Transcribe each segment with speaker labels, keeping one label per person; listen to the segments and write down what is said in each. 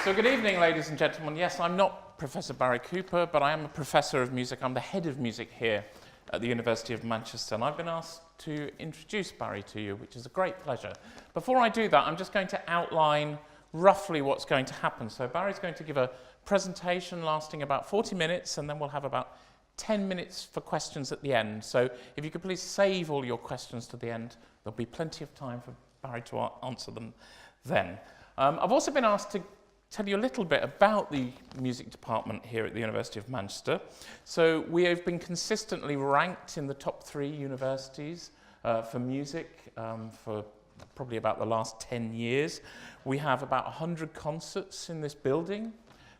Speaker 1: So good evening, ladies and gentlemen. Yes, I'm not Professor Barry Cooper, but I am a professor of music. I'm the head of music here at the University of Manchester, and I've been asked to introduce Barry to you, which is a great pleasure. Before I do that, I'm just going to outline roughly what's going to happen. So Barry's going to give a presentation lasting about 40 minutes, and then we'll have about 10 minutes for questions at the end. So if you could please save all your questions to the end, there'll be plenty of time for Barry to answer them then. I've also been asked to tell you a little bit about the music department here at the University of Manchester. So we have been consistently ranked in the top 3 universities for music for probably about the last 10 years. We have about 100 concerts in this building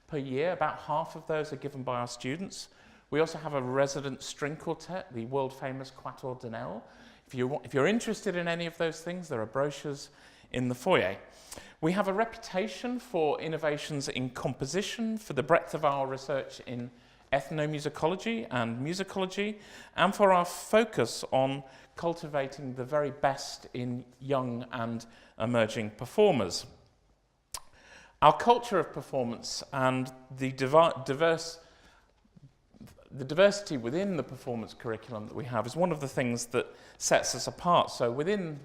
Speaker 1: per year. About half of those are given by our students. We also have a resident string quartet, the world-famous Quatuor Danel. If you're interested in any of those things, there are brochures in the foyer. We have a reputation for innovations in composition, for the breadth of our research in ethnomusicology and musicology, and for our focus on cultivating the very best in young and emerging performers. Our culture of performance and the diversity within the performance curriculum that we have is one of the things that sets us apart. So within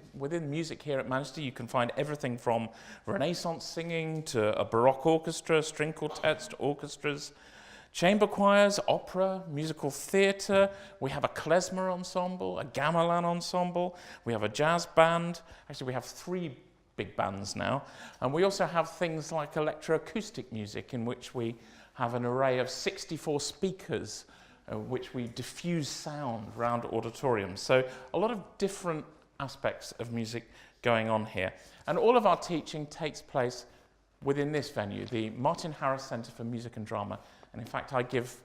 Speaker 1: music here at Manchester, you can find everything from Renaissance singing to a Baroque orchestra, string quartets to orchestras, chamber choirs, opera, musical theatre. We have a klezmer ensemble, a gamelan ensemble. We have a jazz band. Actually, we have 3 big bands now. And we also have things like electroacoustic music, in which we have an array of 64 speakers, which we diffuse sound around auditoriums. So a lot of different aspects of music going on here. And all of our teaching takes place within this venue, the Martin Harris Centre for Music and Drama. And in fact, I give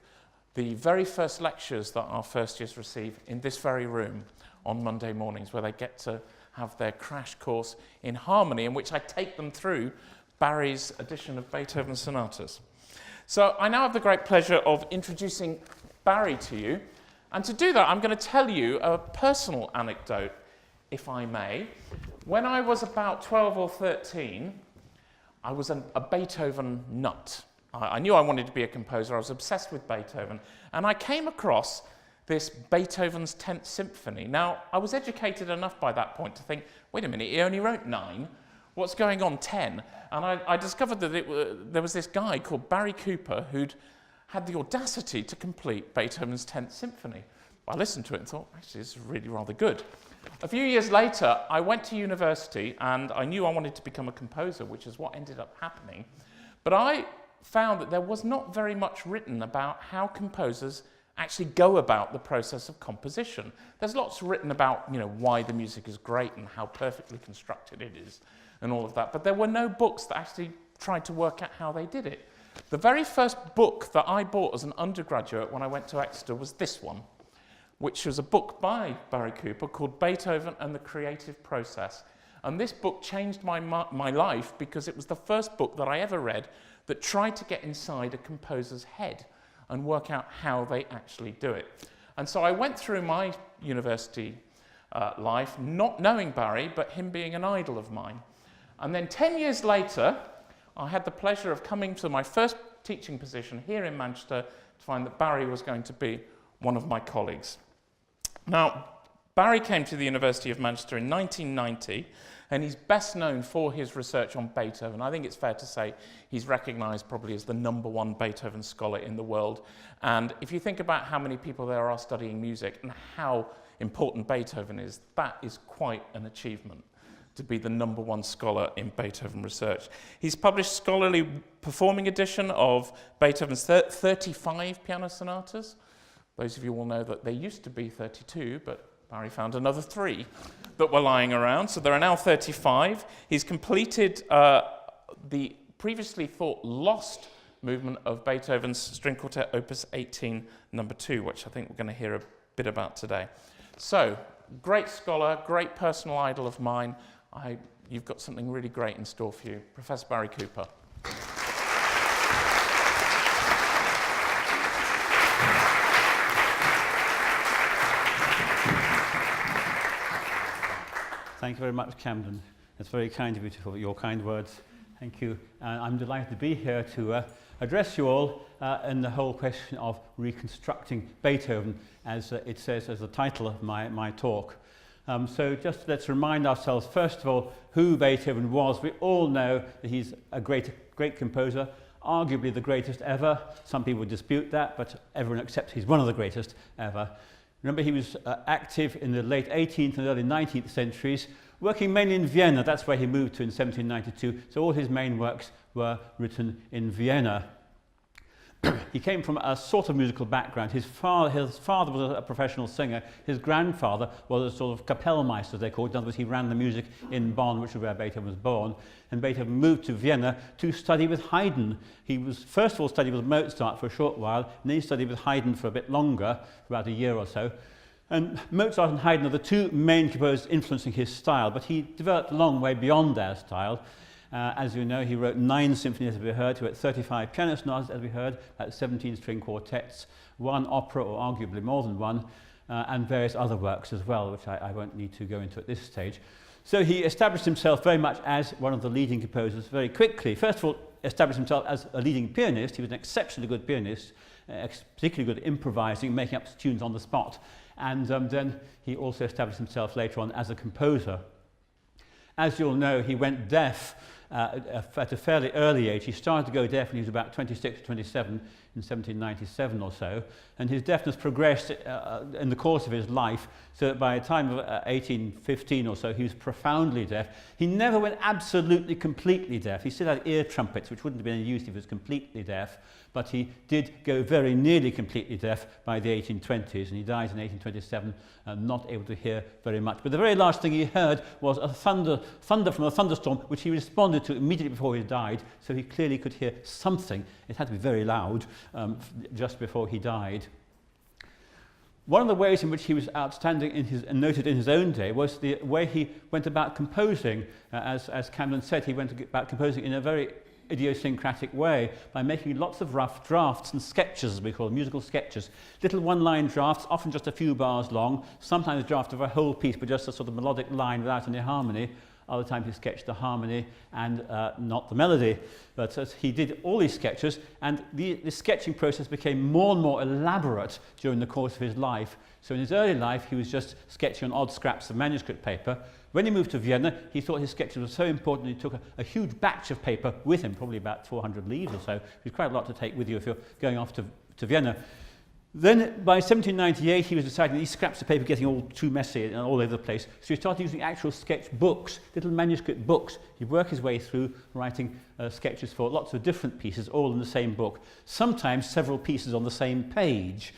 Speaker 1: the very first lectures that our first years receive in this very room on Monday mornings, where they get to have their crash course in harmony, in which I take them through Barry's edition of Beethoven sonatas. So I now have the great pleasure of introducing Barry to you. And to do that, I'm going to tell you a personal anecdote, if I may. When I was about 12 or 13, I was a Beethoven nut. I knew I wanted to be a composer. I was obsessed with Beethoven. And I came across this Beethoven's 10th Symphony. Now, I was educated enough by that point to think, wait a minute, he only wrote 9. What's going on 10? And I discovered that there was this guy called Barry Cooper who'd had the audacity to complete Beethoven's 10th Symphony. I listened to it and thought, actually, this is really rather good. A few years later, I went to university and I knew I wanted to become a composer, which is what ended up happening. But I found that there was not very much written about how composers actually go about the process of composition. There's lots written about, why the music is great and how perfectly constructed it is and all of that, but there were no books that actually tried to work out how they did it. The very first book that I bought as an undergraduate when I went to Exeter was this one, which was a book by Barry Cooper called Beethoven and the Creative Process. And this book changed my life because it was the first book that I ever read that tried to get inside a composer's head and work out how they actually do it. And so I went through my university life not knowing Barry, but him being an idol of mine. And then 10 years later, I had the pleasure of coming to my first teaching position here in Manchester to find that Barry was going to be one of my colleagues. Now, Barry came to the University of Manchester in 1990, and he's best known for his research on Beethoven. I think it's fair to say he's recognised probably as the #1 Beethoven scholar in the world. And if you think about how many people there are studying music and how important Beethoven is, that is quite an achievement, to be the #1 scholar in Beethoven research. He's published scholarly performing edition of Beethoven's 35 piano sonatas. Those of you will know that there used to be 32, but Barry found another 3 that were lying around, so there are now 35. He's completed the previously thought lost movement of Beethoven's String Quartet Opus 18, number 2, which I think we're going to hear a bit about today. So, great scholar, great personal idol of mine. You've got something really great in store for you. Professor Barry Cooper.
Speaker 2: Thank you very much, Camden. It's very kind of you for your kind words Thank you. I'm delighted to be here to address you all in the whole question of reconstructing Beethoven, as it says as the title of my talk. So just let's remind ourselves, first of all, who Beethoven was. We all know that he's a great composer, arguably the greatest ever. Some people dispute that, but everyone accepts he's one of the greatest ever. Remember, he was active in the late 18th and early 19th centuries, working mainly in Vienna. That's where he moved to in 1792. So all his main works were written in Vienna. He came from a sort of musical background. His father was a professional singer. His grandfather was a sort of Kapellmeister, they called it. In other words, he ran the music in Bonn, which is where Beethoven was born. And Beethoven moved to Vienna to study with Haydn. He was first of all studied with Mozart for a short while, and then he studied with Haydn for a bit longer, about a year or so. And Mozart and Haydn are the two main composers influencing his style, but he developed a long way beyond their style. As you know, he wrote 9 symphonies, as we heard. He wrote 35 piano sonatas, as we heard, about 17 string quartets, 1 opera, or arguably more than one, and various other works as well, which I won't need to go into at this stage. So he established himself very much as one of the leading composers very quickly. First of all, established himself as a leading pianist. He was an exceptionally good pianist, particularly good at improvising, making up tunes on the spot. And then he also established himself later on as a composer. As you'll know, he went deaf at a fairly early age. He started to go deaf when he was about 26 or 27 in 1797 or so, and his deafness progressed in the course of his life, so that by the time of 1815 or so, he was profoundly deaf. He never went absolutely completely deaf. He still had ear trumpets, which wouldn't have been any use if he was completely deaf, but he did go very nearly completely deaf by the 1820s, and he died in 1827, not able to hear very much. But the very last thing he heard was a thunder from a thunderstorm, which he responded to immediately before he died, so he clearly could hear something. It had to be very loud just before he died. One of the ways in which he was outstanding and noted in his own day was the way he went about composing. As Camden said, he went about composing in a very idiosyncratic way by making lots of rough drafts and sketches, as we call them, musical sketches. Little one-line drafts, often just a few bars long, sometimes a draft of a whole piece, but just a sort of melodic line without any harmony. Other times he sketched the harmony and not the melody. But he did all these sketches, and the sketching process became more and more elaborate during the course of his life. So in his early life, he was just sketching on odd scraps of manuscript paper. When he moved to Vienna, he thought his sketches were so important he took a huge batch of paper with him, probably about 400 leaves or so. It was quite a lot to take with you if you're going off to Vienna. Then by 1798, he was deciding these scraps of paper getting all too messy and all over the place. So he started using actual sketch books, little manuscript books. He'd work his way through writing sketches for lots of different pieces, all in the same book, sometimes several pieces on the same page.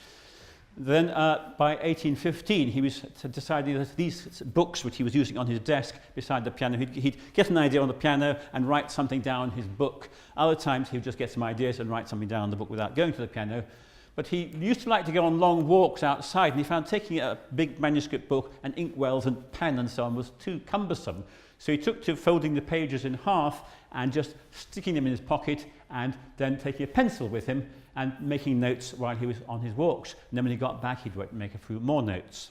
Speaker 2: Then by 1815, he was deciding that these books, which he was using on his desk beside the piano, he'd get an idea on the piano and write something down in his book. Other times, he would just get some ideas and write something down on the book without going to the piano. But he used to like to go on long walks outside, and he found taking a big manuscript book and inkwells and pen and so on was too cumbersome. So he took to folding the pages in half and just sticking them in his pocket and then taking a pencil with him and making notes while he was on his walks. And then when he got back, he'd make a few more notes.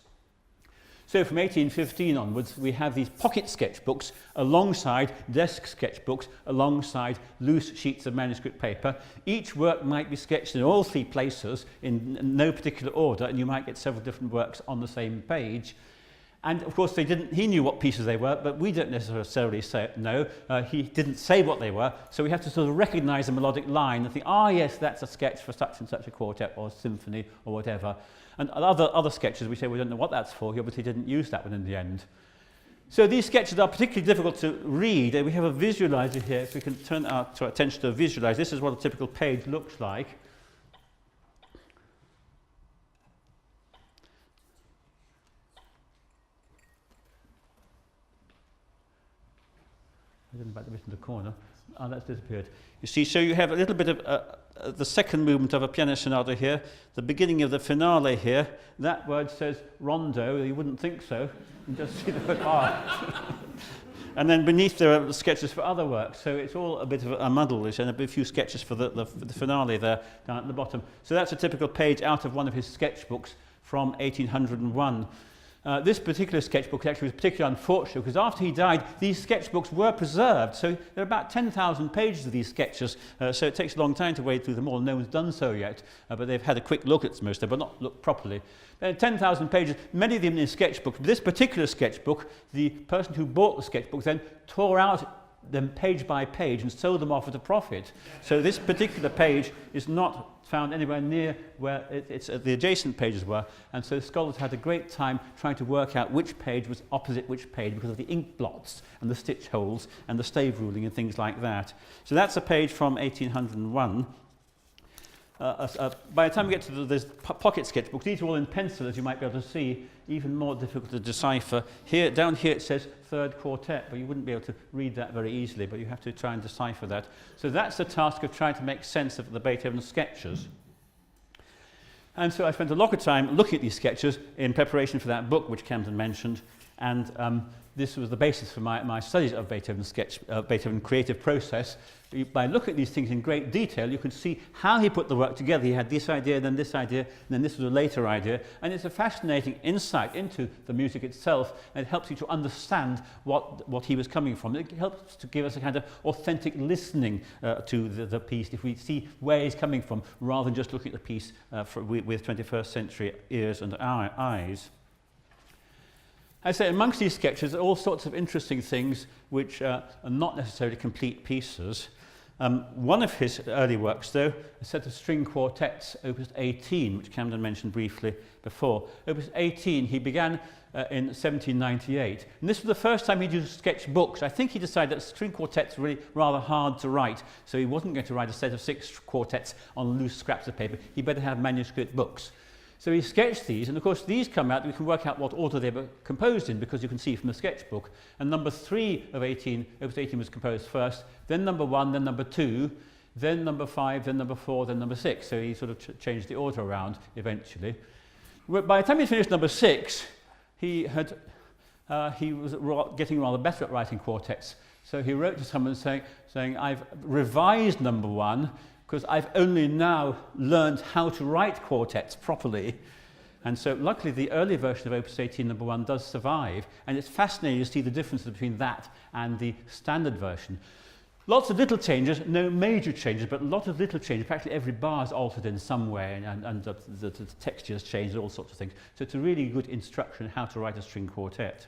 Speaker 2: So from 1815 onwards, we have these pocket sketchbooks alongside desk sketchbooks, alongside loose sheets of manuscript paper. Each work might be sketched in all 3 places in no particular order, and you might get several different works on the same page. And of course, he knew what pieces they were, but we don't necessarily know. He didn't say what they were, so we have to sort of recognize a melodic line and think, yes, that's a sketch for such and such a quartet or symphony or whatever. And other sketches, we say we don't know what that's for. He obviously didn't use that one in the end. So these sketches are particularly difficult to read. We have a visualizer here. If we can turn our attention to a visualizer, this is what a typical page looks like. I didn't back the bit in the corner. That's disappeared. You see, so you have a little bit of the second movement of a piano sonata here, the beginning of the finale here. That word says rondo. You wouldn't think so. You just see the word R. And then beneath there are sketches for other works. So it's all a bit of a muddle, and a few sketches for the finale there down at the bottom. So that's a typical page out of one of his sketchbooks from 1801. This particular sketchbook actually was particularly unfortunate because after he died, these sketchbooks were preserved. So there are about 10,000 pages of these sketches, so it takes a long time to wade through them all. No one's done so yet, but they've had a quick look at most of them, but not looked properly. 10,000 pages, many of them in sketchbooks. This particular sketchbook, the person who bought the sketchbook then tore out them page by page and sold them off at a profit. So this particular page is not found anywhere near where the adjacent pages were, and so scholars had a great time trying to work out which page was opposite which page because of the ink blots and the stitch holes and the stave ruling and things like that. So that's a page from 1801. By the time we get to this pocket sketchbook, these are all in pencil, as you might be able to see, even more difficult to decipher. Here, down here it says third quartet, but you wouldn't be able to read that very easily, but you have to try and decipher that. So that's the task of trying to make sense of the Beethoven sketches. And so I spent a lot of time looking at these sketches in preparation for that book which Camden mentioned, and this was the basis for my studies of Beethoven creative process. By looking at these things in great detail, you can see how he put the work together. He had this idea, then this idea, and then this was a later idea. And it's a fascinating insight into the music itself, and it helps you to understand what he was coming from. It helps to give us a kind of authentic listening to the piece, if we see where he's coming from, rather than just looking at the piece with 21st century ears and eyes. I say amongst these sketches are all sorts of interesting things which are not necessarily complete pieces. One of his early works, though, a set of string quartets, Opus 18, which Camden mentioned briefly before. Opus 18 he began in 1798, and this was the first time he'd used sketchbooks. I think he decided that string quartets were really rather hard to write, so he wasn't going to write a set of 6 quartets on loose scraps of paper. He better have manuscript books. So he sketched these, and of course these come out, we can work out what order they were composed in because you can see from the sketchbook. And number 3 of 18, Opus 18 was composed first, then number 1, then number 2, then number 5, then number 4, then number 6. So he sort of changed the order around eventually. By the time he finished number 6, he was getting rather better at writing quartets. So he wrote to someone saying I've revised number 1, because I've only now learned how to write quartets properly. And so luckily the early version of Opus 18 number 1 does survive, and it's fascinating to see the difference between that and the standard version. Lots of little changes, no major changes, but a lot of little changes. Practically every bar is altered in some way, and the texture has changed, all sorts of things. So it's a really good instruction on how to write a string quartet.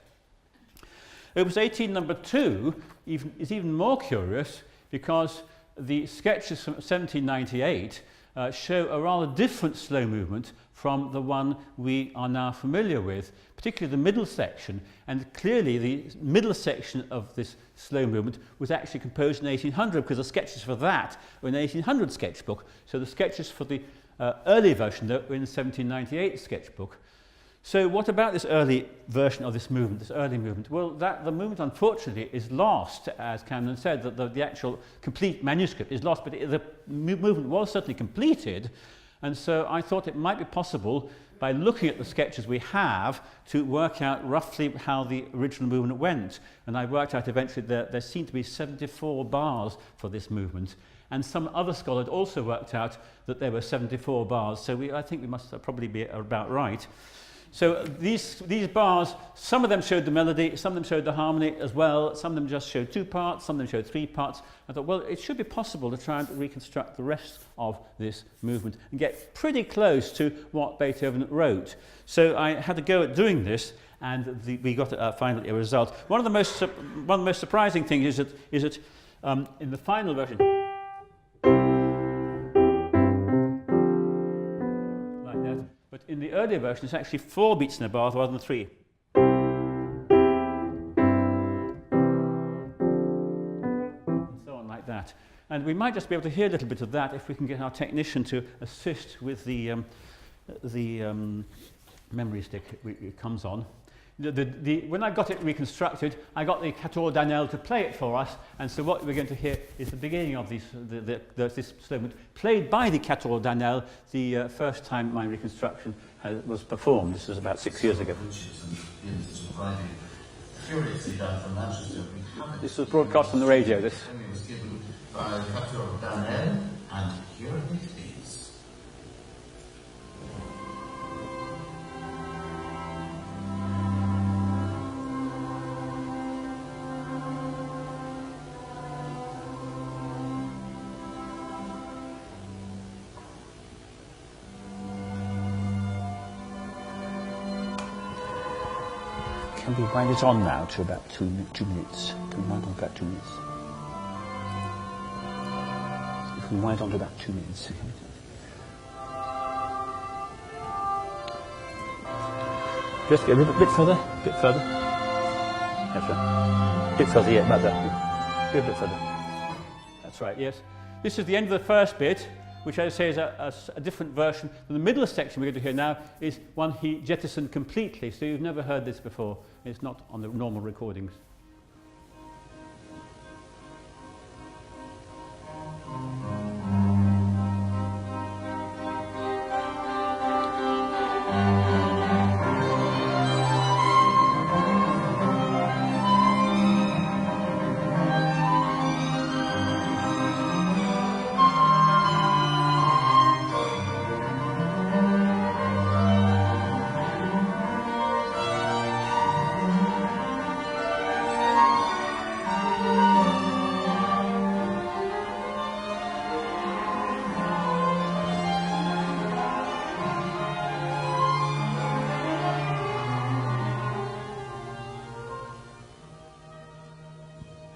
Speaker 2: Opus 18 number 2 is even more curious because the sketches from 1798 show a rather different slow movement from the one we are now familiar with, particularly the middle section. And clearly the middle section of this slow movement was actually composed in 1800, because the sketches for that were in the 1800 sketchbook. So the sketches for the early version though, were in the 1798 sketchbook. So what about this early version of this movement, this early movement? Well, the movement, unfortunately, is lost, as Camden said, that the actual complete manuscript is lost, but the movement was certainly completed, and so I thought it might be possible, by looking at the sketches we have, to work out roughly how the original movement went. And I worked out eventually that there seemed to be 74 bars for this movement, and some other scholar had also worked out that there were 74 bars, so I think we must probably be about right. So these bars, some of them showed the melody, some of them showed the harmony as well, some of them just showed 2 parts, some of them showed 3 parts. I thought, well, it should be possible to try and reconstruct the rest of this movement and get pretty close to what Beethoven wrote. So I had to go at doing this, and we got finally a result. One of the most surprising things is that in the final version, but in the earlier version, it's actually 4 beats in a bar rather than 3. And so on like that. And we might just be able to hear a little bit of that if we can get our technician to assist with the memory stick it comes on. When I got it reconstructed, I got the Quatuor d'Anel to play it for us, and so what we're going to hear is the beginning of this slow movement, played by the Quatuor d'Anel the first time my reconstruction was performed. This was about 6 years ago. This was broadcast on the radio. This was given by the Quatuor d'Anel, and here it is. Can we wind it on now to about 2 minutes? Can we wind on about 2 minutes? If we wind on to about 2 minutes. Just a little bit further, bit further. That's right. Bit further, yeah, about that. A bit further. That's right, yes. This is the end of the first bit, which I say is a different version. The middle section we're going to hear now is one he jettisoned completely, so you've never heard this before. It's not on the normal recordings.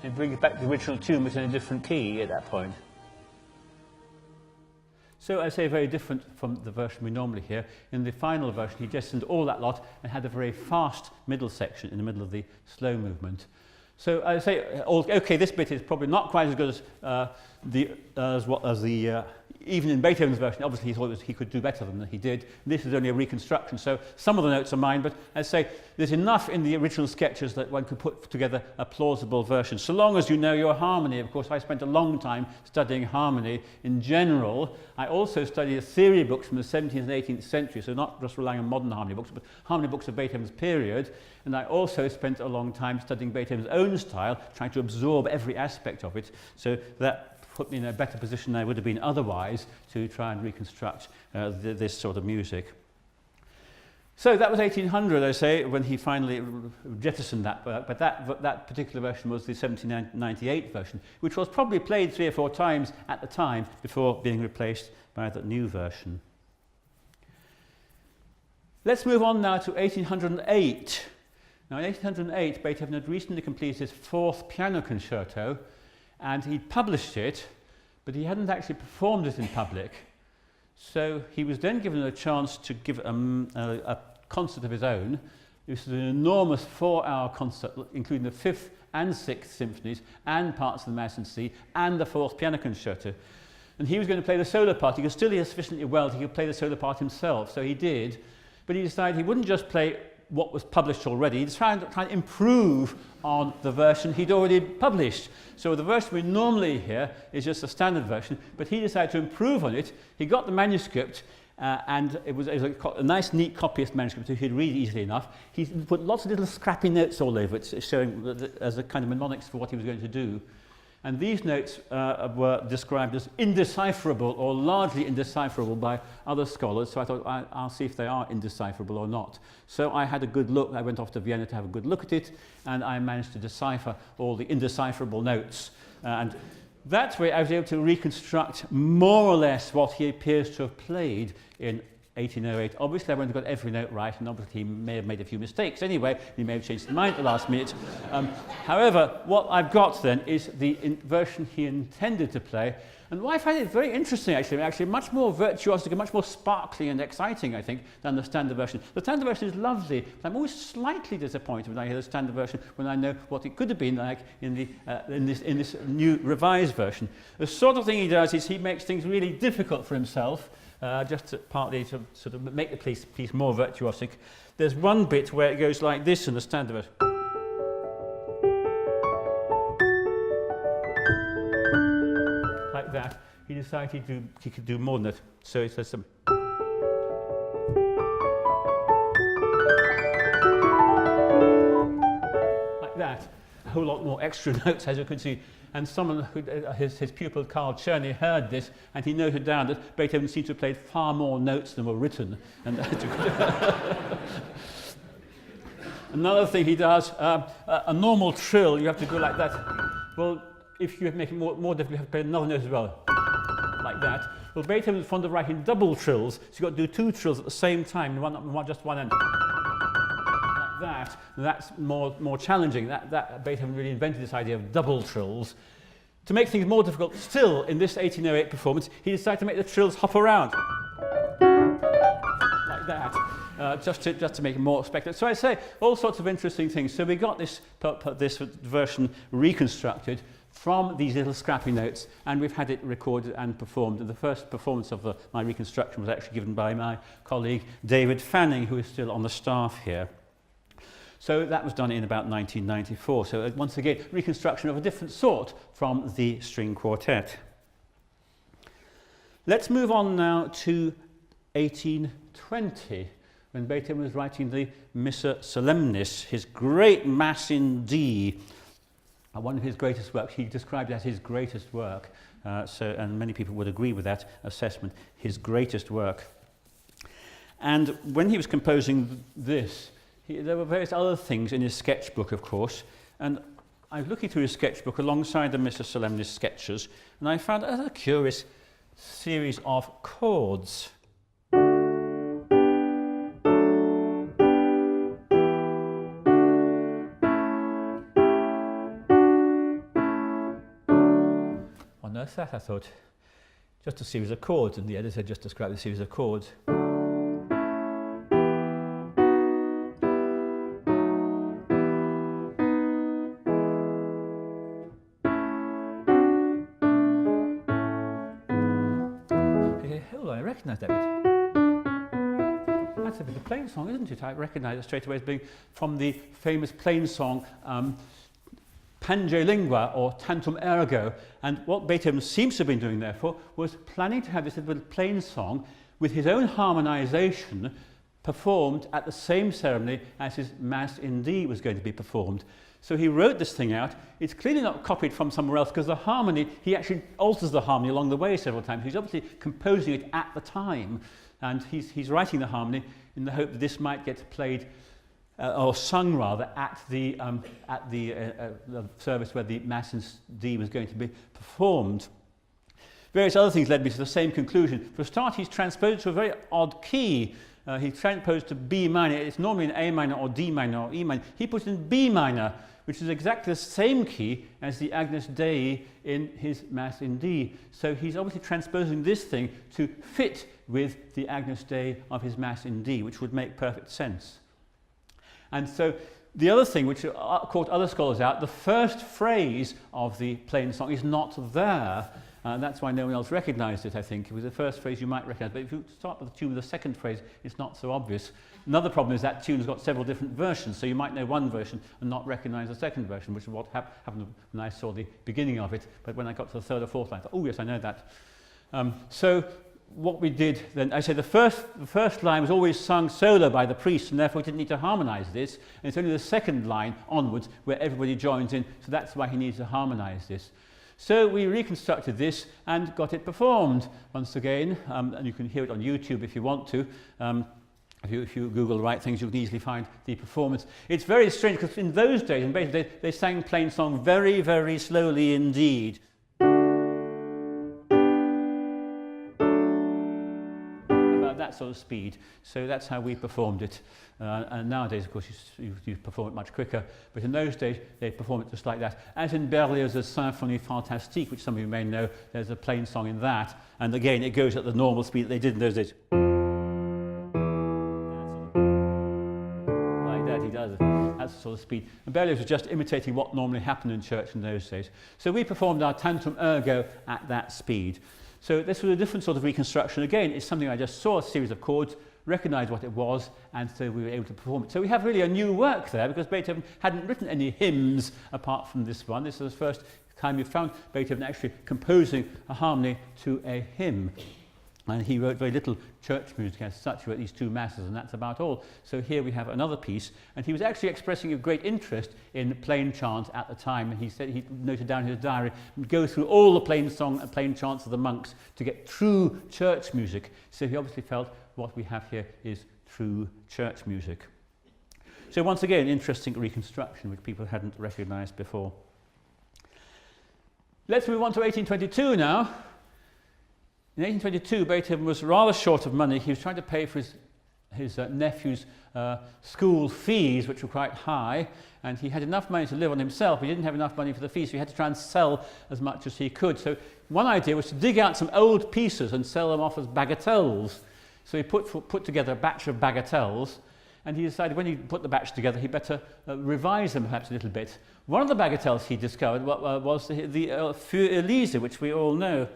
Speaker 2: And bring it back to the original tune, but in a different key at that point. So I say very different from the version we normally hear. In the final version, he jettisoned all that lot and had a very fast middle section in the middle of the slow movement. So I say, okay, this bit is probably not quite as good as even in Beethoven's version. Obviously, he thought he could do better than he did. This is only a reconstruction, so some of the notes are mine, but I say there's enough in the original sketches that one could put together a plausible version, so long as you know your harmony. Of course, I spent a long time studying harmony in general. I also studied theory books from the 17th and 18th century, so not just relying on modern harmony books, but harmony books of Beethoven's period. And I also spent a long time studying Beethoven's own style, trying to absorb every aspect of it, so that put me in a better position than I would have been otherwise to try and reconstruct this sort of music. So that was 1800, I say, when he finally jettisoned that work, but that particular version was the 1798 version, which was probably played 3 or 4 times at the time before being replaced by the new version. Let's move on now to 1808. Now in 1808, Beethoven had recently completed his 4th Piano Concerto, and he published it, but he hadn't actually performed it in public. So he was then given a chance to give a concert of his own. This was an enormous 4-hour concert, including the 5th and 6th symphonies, and parts of the Mass in C, and the 4th Piano Concerto. And he was going to play the solo part. He could still hear sufficiently well that he could play the solo part himself, so he did. But he decided he wouldn't just play what was published already. He's trying to improve on the version he'd already published. So the version we normally hear is just a standard version, but he decided to improve on it. He got the manuscript, and it was a nice, neat copyist manuscript, so he could read easily enough. He put lots of little scrappy notes all over it, showing as a kind of mnemonics for what he was going to do. And these notes were described as indecipherable or largely indecipherable by other scholars, so I thought I'll see if they are indecipherable or not. So I had a good look. I went off to Vienna to have a good look at it, and I managed to decipher all the indecipherable notes. And that way I was able to reconstruct more or less what he appears to have played in 1808. Obviously, I wouldn't have got every note right, and obviously he may have made a few mistakes anyway. He may have changed his mind at the last minute. However, what I've got then is the version he intended to play. And I find it very interesting, actually much more virtuosic and much more sparkly and exciting, I think, than the standard version. The standard version is lovely, but I'm always slightly disappointed when I hear the standard version, when I know what it could have been like in this new revised version. The sort of thing he does is he makes things really difficult for himself, just partly to sort of make the piece more virtuosic. There's one bit where it goes like this in the standard version. Like that. He decided he could do more than that. So it says some. Like that. A whole lot more extra notes, as you can see. And someone, his pupil Carl Czerny, heard this, and he noted down that Beethoven seemed to have played far more notes than were written. And another thing he does, a normal trill, you have to go like that. Well, if you make it more difficult, you have to play another note as well, like that. Well, Beethoven was fond of writing double trills, so you've got to do 2 trills at the same time, just one end. Like that, that's more challenging. That Beethoven really invented this idea of double trills. To make things more difficult still, in this 1808 performance, he decided to make the trills hop around. Like that. Just to make it more spectacular. So I say all sorts of interesting things. So we got this version reconstructed from these little scrappy notes, and we've had it recorded and performed. And the first performance of my reconstruction was actually given by my colleague David Fanning, who is still on the staff here. So that was done in about 1994. So once again, reconstruction of a different sort from the string quartet. Let's move on now to 1820, when Beethoven was writing the Missa Solemnis, his great Mass in D, one of his greatest works. He described it as his greatest work, and many people would agree with that assessment, his greatest work. And when he was composing this, there were various other things in his sketchbook, of course, and I was looking through his sketchbook alongside the Missa Solemnis sketches, and I found a curious series of chords. On earth that, I thought, just a series of chords, and the editor just described a series of chords. I recognise that bit. That's a bit of plain song, isn't it? I recognise it straight away as being from the famous plain song Pange Lingua, or Tantum Ergo. And what Beethoven seems to have been doing, therefore, was planning to have this little plain song with his own harmonisation performed at the same ceremony as his Mass in D was going to be performed. So he wrote this thing out. It's clearly not copied from somewhere else, because the harmony, he actually alters the harmony along the way several times. He's obviously composing it at the time, and he's writing the harmony in the hope that this might get played or sung rather at the service where the Mass in D was going to be performed. Various other things led me to the same conclusion. For a start, he's transposed to a very odd key. He's transposed to B minor. It's normally in A minor or D minor or E minor. He puts in B minor, which is exactly the same key as the Agnus Dei in his Mass in D. So he's obviously transposing this thing to fit with the Agnus Dei of his Mass in D, which would make perfect sense. And so the other thing which caught other scholars out, the first phrase of the plain song is not there. And that's why no one else recognised it, I think. It was the first phrase you might recognise, but if you start with the tune with the second phrase, it's not so obvious. Another problem is that tune's got several different versions, so you might know one version and not recognise the second version, which is what happened when I saw the beginning of it. But when I got to the third or fourth line, I thought, oh yes, I know that. So what we did then, I say the first line was always sung solo by the priest, and therefore he didn't need to harmonise this. And it's only the second line onwards where everybody joins in, so that's why he needs to harmonise this. So we reconstructed this and got it performed once again, and you can hear it on YouTube if you want to. If you Google the right things, you can easily find the performance. It's very strange, because in those days, in basically they sang plain song very, very slowly indeed. About that sort of speed. So that's how we performed it. And nowadays, of course, you perform it much quicker. But in those days, they perform it just like that. As in Berlioz's Symphony Fantastique, which some of you may know, there's a plain song in that. And again, it goes at the normal speed that they did in those days. Like that, he does it. That's the sort of speed. And Berlioz was just imitating what normally happened in church in those days. So we performed our Tantum Ergo at that speed. So this was a different sort of reconstruction. Again, it's something I just saw, a series of chords, recognised what it was, and so we were able to perform it. So we have really a new work there, because Beethoven hadn't written any hymns apart from this one. This is the first time we found Beethoven actually composing a harmony to a hymn. And he wrote very little church music as such. He wrote these two masses, and that's about all. So here we have another piece, and he was actually expressing a great interest in plain chant at the time. And he said, he noted down in his diary, go through all the plain song and plain chants of the monks to get true church music. So he obviously felt what we have here is true church music. So once again, interesting reconstruction which people hadn't recognised before. Let's move on to 1822 now. In 1822, Beethoven was rather short of money. He was trying to pay for his his nephew's school fees, which were quite high, and he had enough money to live on himself, but he didn't have enough money for the fees, so he had to try and sell as much as he could. So one idea was to dig out some old pieces and sell them off as bagatelles. So he put together a batch of bagatelles, and he decided when he put the batch together, he better revise them perhaps a little bit. One of the bagatelles he discovered was the Für Elise, which we all know.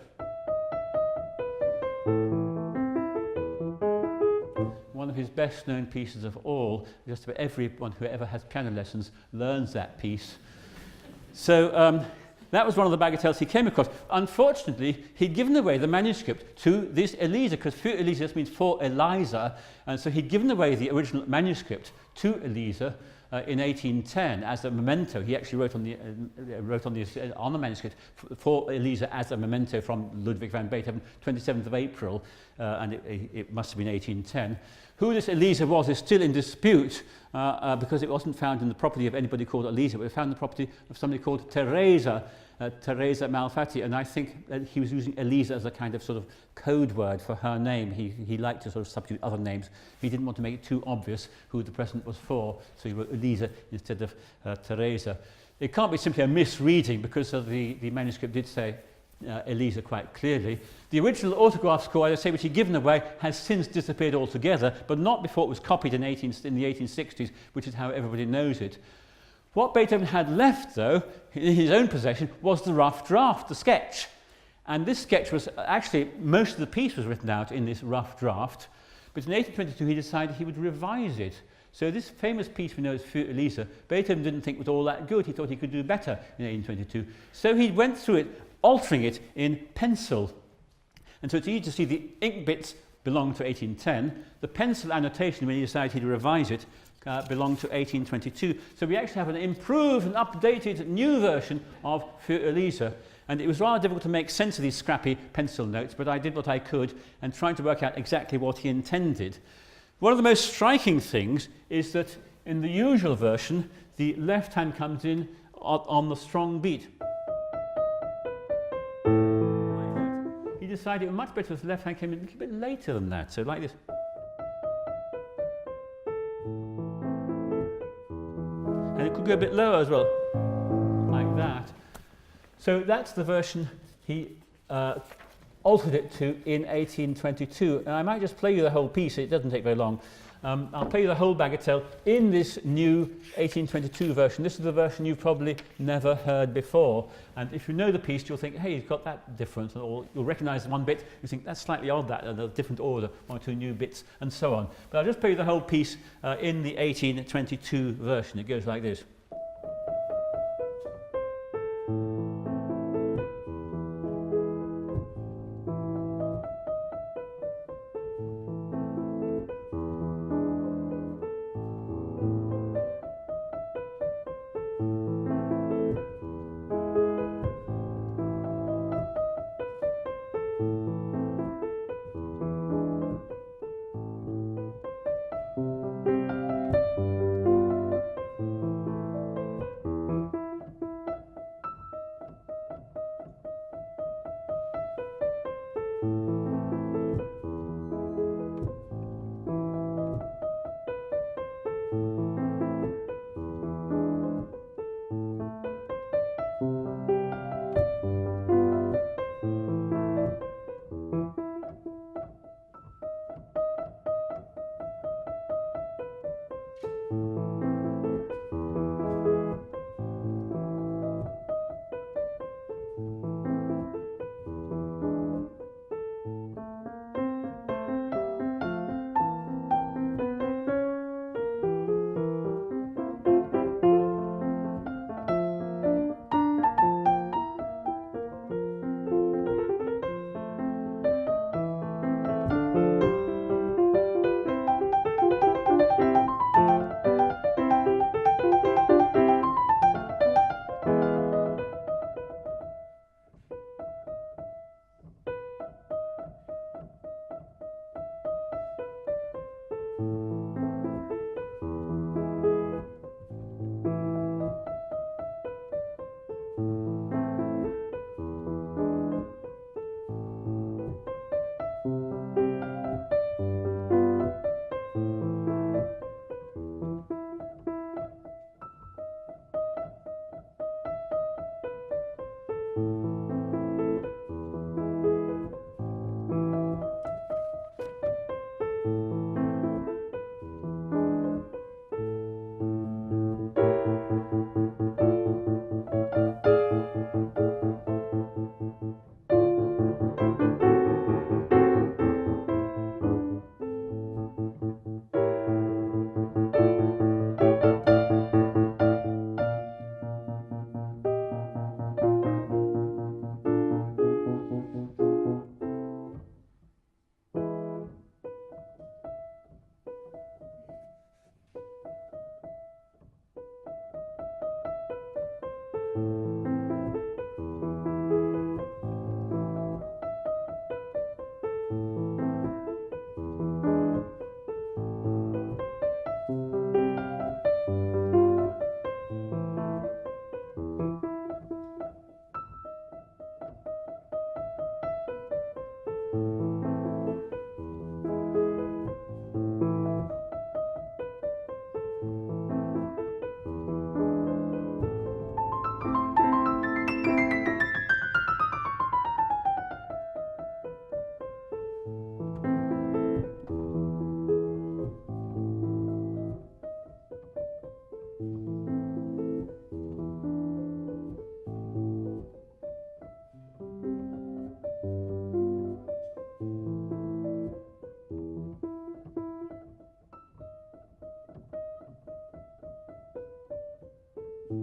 Speaker 2: One of his best known pieces of all. Just about everyone who ever has piano lessons learns that piece. So that was one of the bagatelles he came across. Unfortunately, he'd given away the manuscript to this Elisa, because Für Elise just means for Eliza, and so he'd given away the original manuscript to Elisa in 1810 as a memento. He actually wrote on the manuscript for Elisa as a memento from Ludwig van Beethoven, 27th of April, and it must have been 1810. Who this Elisa was is still in dispute because it wasn't found in the property of anybody called Elisa, but it was found in the property of somebody called Teresa, Teresa Malfatti, and I think he was using Elisa as a kind of sort of code word for her name. He liked to sort of substitute other names. He didn't want to make it too obvious who the present was for, so he wrote Elisa instead of Teresa. It can't be simply a misreading, because the manuscript did say Elisa quite clearly. The original autograph score, as I say, which he'd given away, has since disappeared altogether, but not before it was copied in the 1860s, which is how everybody knows it. What Beethoven had left, though, in his own possession, was the rough draft, the sketch. And this sketch was actually, most of the piece was written out in this rough draft, but in 1822 he decided he would revise it. So this famous piece we know as Für Elisa, Beethoven didn't think was all that good. He thought he could do better in 1822. So he went through it, altering it in pencil. And so it's easy to see the ink bits belong to 1810. The pencil annotation, when he decided he'd revise it, belonged to 1822. So we actually have an improved and updated new version of Für Elisa. And it was rather difficult to make sense of these scrappy pencil notes, but I did what I could and trying to work out exactly what he intended. One of the most striking things is that in the usual version, the left hand comes in on the strong beat. He decided it was much better if the left hand came in a little bit later than that, so like this. And it could go a bit lower as well, like that. So that's the version he altered it to in 1822. And I might just play you the whole piece, it doesn't take very long. I'll play you the whole bagatelle in this new 1822 version. This is the version you've probably never heard before. And if you know the piece, you'll think, hey, you've got that different. Or you'll recognise one bit, you think, that's slightly odd, that, in a different order, one or two new bits, and so on. But I'll just play you the whole piece in the 1822 version. It goes like this. So,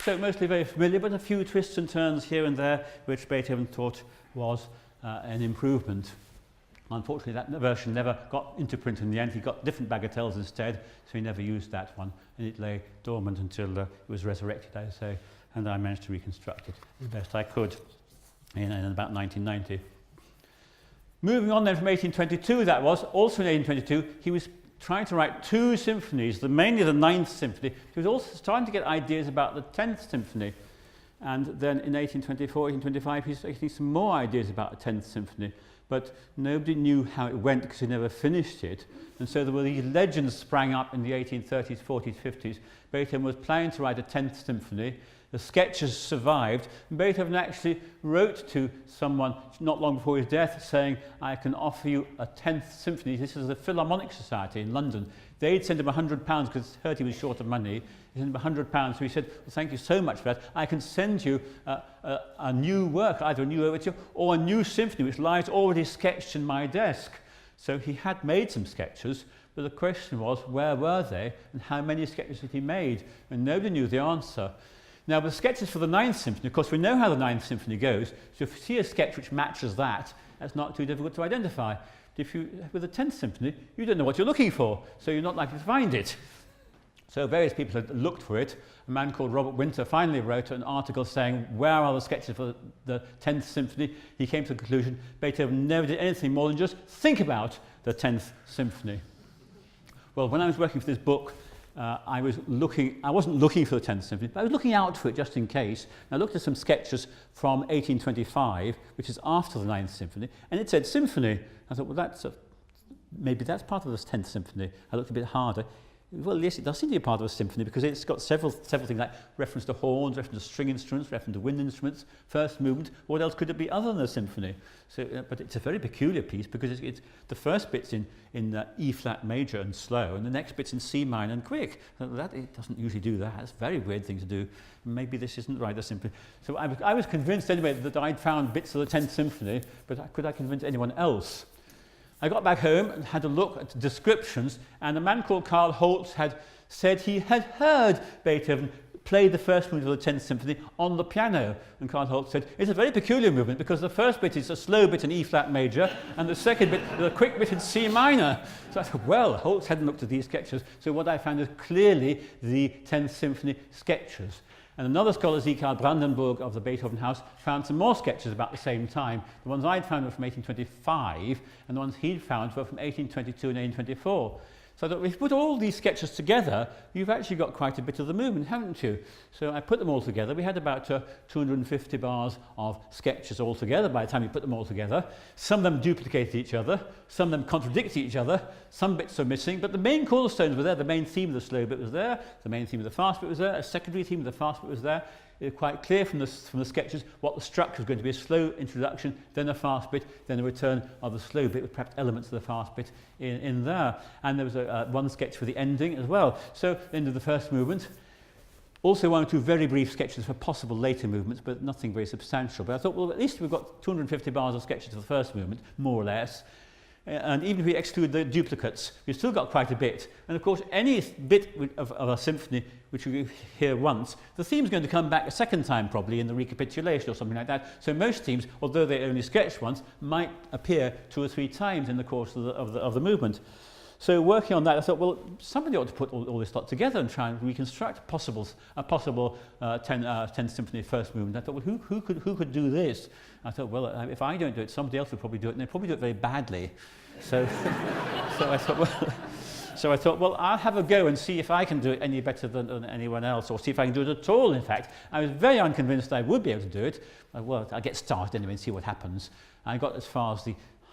Speaker 2: so mostly very familiar, but a few twists and turns here and there, which Beethoven thought was an improvement. Unfortunately, that version never got into print in the end. He got different bagatelles instead, so he never used that one, and it lay dormant until it was resurrected, I say, and I managed to reconstruct it as best I could in about 1990. Moving on then from 1822, that was, also in 1822, he was trying to write two symphonies, mainly the Ninth Symphony. He was also starting to get ideas about the 10th Symphony. And then in 1824, 1825, he's getting some more ideas about the 10th Symphony. But nobody knew how it went because he never finished it. And so there were these legends sprang up in the 1830s, 40s, 50s. Beethoven was planning to write a 10th Symphony. The sketches survived. And Beethoven actually wrote to someone not long before his death saying, I can offer you a 10th symphony. This is the Philharmonic Society in London. They'd send him £100 because they heard he was short of money. He sent him £100. So he said, well, thank you so much for that. I can send you a new work, either a new overture or a new symphony, which lies already sketched in my desk. So he had made some sketches, but the question was, where were they and how many sketches had he made? And nobody knew the answer. Now, the sketches for the Ninth Symphony, of course, we know how the Ninth Symphony goes, so if you see a sketch which matches that, that's not too difficult to identify. But with the 10th Symphony, you don't know what you're looking for, so you're not likely to find it. So various people had looked for it. A man called Robert Winter finally wrote an article saying, where are the sketches for the 10th Symphony? He came to the conclusion Beethoven never did anything more than just think about the 10th Symphony. Well, when I was working for this book, I wasn't looking for the 10th Symphony, but I was looking out for it just in case. And I looked at some sketches from 1825, which is after the 9th Symphony, and it said Symphony. I thought, well, maybe that's part of this 10th Symphony. I looked a bit harder. Well, yes, it does seem to be part of a symphony because it's got several things like reference to horns, reference to string instruments, reference to wind instruments, first movement. What else could it be other than a symphony? So, but it's a very peculiar piece because it's the first bit's in E flat major and slow, and the next bit's in C minor and quick. It doesn't usually do that. It's a very weird thing to do. Maybe this isn't right, a symphony. So I was convinced anyway that I'd found bits of the 10th Symphony, but could I convince anyone else? I got back home and had a look at the descriptions, and a man called Karl Holz had said he had heard Beethoven play the first movement of the 10th Symphony on the piano. And Karl Holz said, it's a very peculiar movement because the first bit is a slow bit in E flat major, and the second bit is a quick bit in C minor. So I thought, well, Holz hadn't looked at these sketches, so what I found is clearly the 10th Symphony sketches. And another scholar, Karl Brandenburg of the Beethoven House, found some more sketches about the same time. The ones I'd found were from 1825, and the ones he'd found were from 1822 and 1824. So I thought, if you put all these sketches together, you've actually got quite a bit of the movement, haven't you? So I put them all together. We had about 250 bars of sketches altogether by the time we put them all together. Some of them duplicated each other, some of them contradicted each other, some bits are missing, but the main cornerstones were there. The main theme of the slow bit was there, the main theme of the fast bit was there, a secondary theme of the fast bit was there. It was quite clear from the sketches what the structure was going to be: a slow introduction, then a fast bit, then a return of the slow bit with perhaps elements of the fast bit in there. And there was one sketch for the ending as well. So, the end of the first movement. Also one or two very brief sketches for possible later movements, but nothing very substantial. But I thought, well, at least we've got 250 bars of sketches for the first movement, more or less. And even if we exclude the duplicates, we've still got quite a bit. And of course, any bit of a symphony which we hear once, the theme's going to come back a second time probably in the recapitulation or something like that. So most themes, although they only sketched once, might appear 2 or 3 times in the course of the movement. So working on that, I thought, well, somebody ought to put all this lot together and try and reconstruct a possible 10th Symphony first movement. I thought, well, who could do this? I thought, well, if I don't do it, somebody else will probably do it, and they'll probably do it very badly. So, so I thought, well, I'll have a go and see if I can do it any better than anyone else, or see if I can do it at all, in fact. I was very unconvinced I would be able to do it. Well, I'll get started anyway and see what happens. I got as far as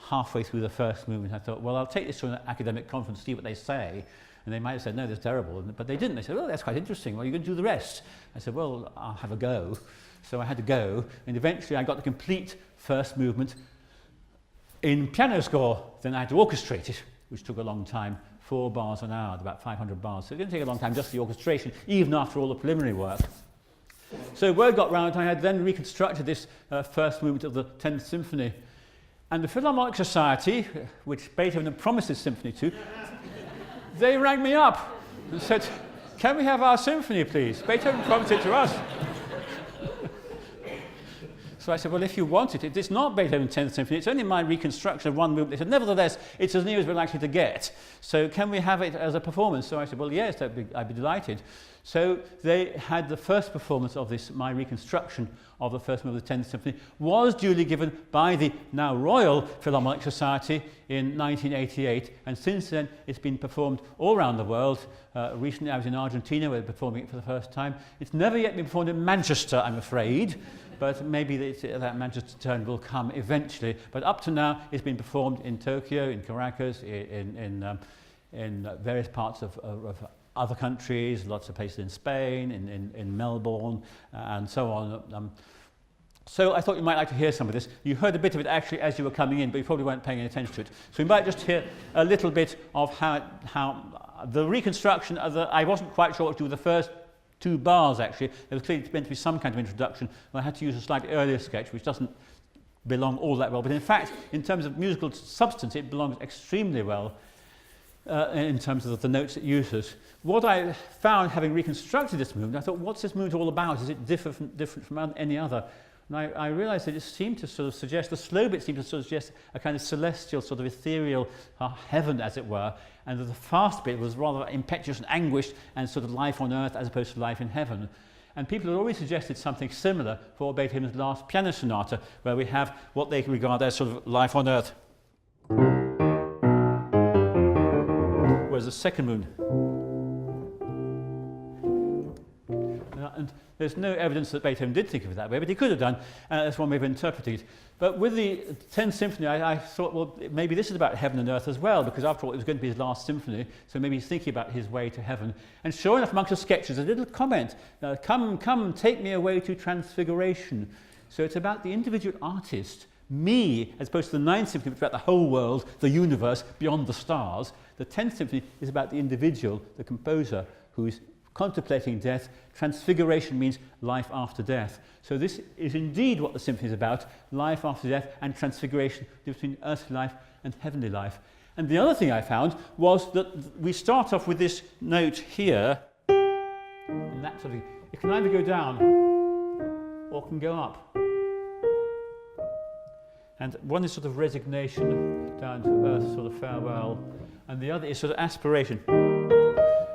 Speaker 2: halfway through the first movement. I thought, well, I'll take this to an academic conference, see what they say. And they might have said, no, that's terrible. But they didn't. They said, well, that's quite interesting. Well, you're going to do the rest. I said, well, I'll have a go. So I had to go, and eventually I got the complete first movement in piano score. Then I had to orchestrate it, which took a long time, 4 bars an hour, about 500 bars. So it didn't take a long time, just the orchestration, even after all the preliminary work. So word got round, I had then reconstructed this first movement of the 10th Symphony. And the Philharmonic Society, which Beethoven had promised his symphony to, they rang me up and said, "Can we have our symphony, please? Beethoven promised it to us." So I said, "Well, if you want it, it's not Beethoven's 10th Symphony, it's only my reconstruction of one movement." They said, "Nevertheless, it's as near as we're likely to get. So can we have it as a performance?" So I said, "Well, yes, I'd be delighted." So they had the first performance of this, my reconstruction of the first movement of the 10th Symphony, was duly given by the now Royal Philharmonic Society in 1988, and since then it's been performed all around the world. Recently I was in Argentina where they're performing it for the first time. It's never yet been performed in Manchester, I'm afraid, but maybe that Manchester turn will come eventually. But up to now it's been performed in Tokyo, in Caracas, in various parts of other countries, lots of places in Spain, in Melbourne, and so on. So I thought you might like to hear some of this. You heard a bit of it actually as you were coming in, but you probably weren't paying any attention to it. So we might just hear a little bit of how the reconstruction of I wasn't quite sure what to do with the first 2 bars actually. There was clearly meant to be some kind of introduction, and I had to use a slightly earlier sketch, which doesn't belong all that well. But in fact, in terms of musical substance, it belongs extremely well. In terms of the notes it uses. What I found having reconstructed this movement, I thought, what's this movement all about? Is it different from any other? And I realised that it seemed to sort of suggest, the slow bit seemed to sort of suggest a kind of celestial, sort of ethereal heaven, as it were, and the fast bit was rather impetuous and anguished and sort of life on earth as opposed to life in heaven. And people had always suggested something similar for Beethoven's last piano sonata, where we have what they regard as sort of life on earth. Whereas the second movement. And there's no evidence that Beethoven did think of it that way, but he could have done. That's one way of interpreting it. But with the 10th Symphony, I thought, well, maybe this is about heaven and earth as well, because after all, it was going to be his last symphony, so maybe he's thinking about his way to heaven. And sure enough, amongst the sketches, a little comment, come, take me away to transfiguration. So it's about the individual artist, me, as opposed to the 9th Symphony, which is about the whole world, the universe, beyond the stars. The 10th Symphony is about the individual, the composer, who is contemplating death. Transfiguration means life after death. So this is indeed what the symphony is about, life after death and transfiguration between earthly life and heavenly life. And the other thing I found was that we start off with this note here, and that sort of, it can either go down or can go up. And one is sort of resignation down to earth, sort of farewell, and the other is sort of aspiration.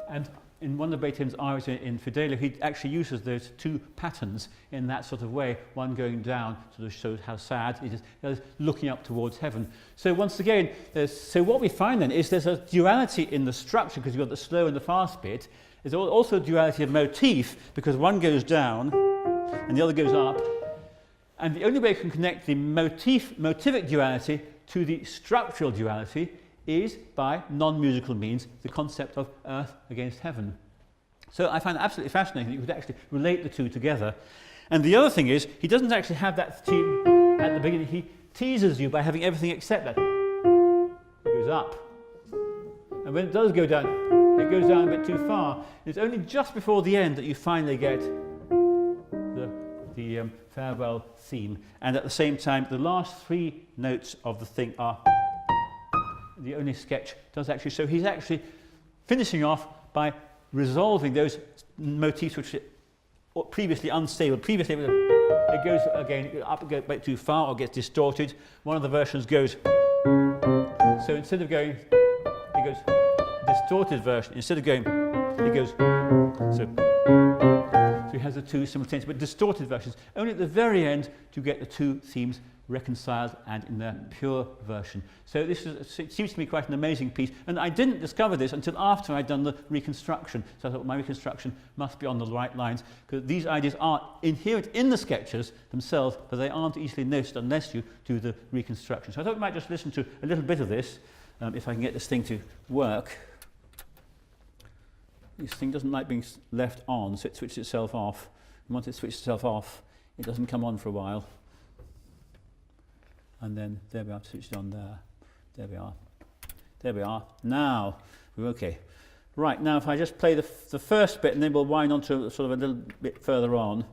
Speaker 2: And in one of Beethoven's arias in Fidelio, he actually uses those 2 patterns in that sort of way, one going down, sort of shows how sad it is, the other looking up towards heaven. So once again, so what we find then is there's a duality in the structure, because you've got the slow and the fast bit. There's also a duality of motif, because one goes down and the other goes up. And the only way you can connect the motivic duality to the structural duality is by non-musical means, the concept of earth against heaven. So I find it absolutely fascinating that you could actually relate the 2 together. And the other thing is, he doesn't actually have that theme at the beginning. He teases you by having everything except that. It goes up. And when it does go down, it goes down a bit too far. It's only just before the end that you finally get the farewell theme. And at the same time, the last 3 notes of the thing are the only sketch does actually. So he's actually finishing off by resolving those motifs which are previously unstable. Previously it goes again up, it goes a bit too far or gets distorted. One of the versions goes, so instead of going, it goes distorted version. Instead of going, it goes, so he has the 2 simultaneous but distorted versions. Only at the very end do you get the 2 themes reconciled and in their pure version. So it seems to me quite an amazing piece, and I didn't discover this until after I'd done the reconstruction. So I thought my reconstruction must be on the right lines, because these ideas are inherent in the sketches themselves, but they aren't easily noticed unless you do the reconstruction. So I thought we might just listen to a little bit of this, if I can get this thing to work. This thing doesn't like being left on, so it switches itself off. And once it switches itself off, it doesn't come on for a while. And then there we are, switched on there. There we are. There we are. Now, we're okay. Right, now if I just play the first bit and then we'll wind on to sort of a little bit further on.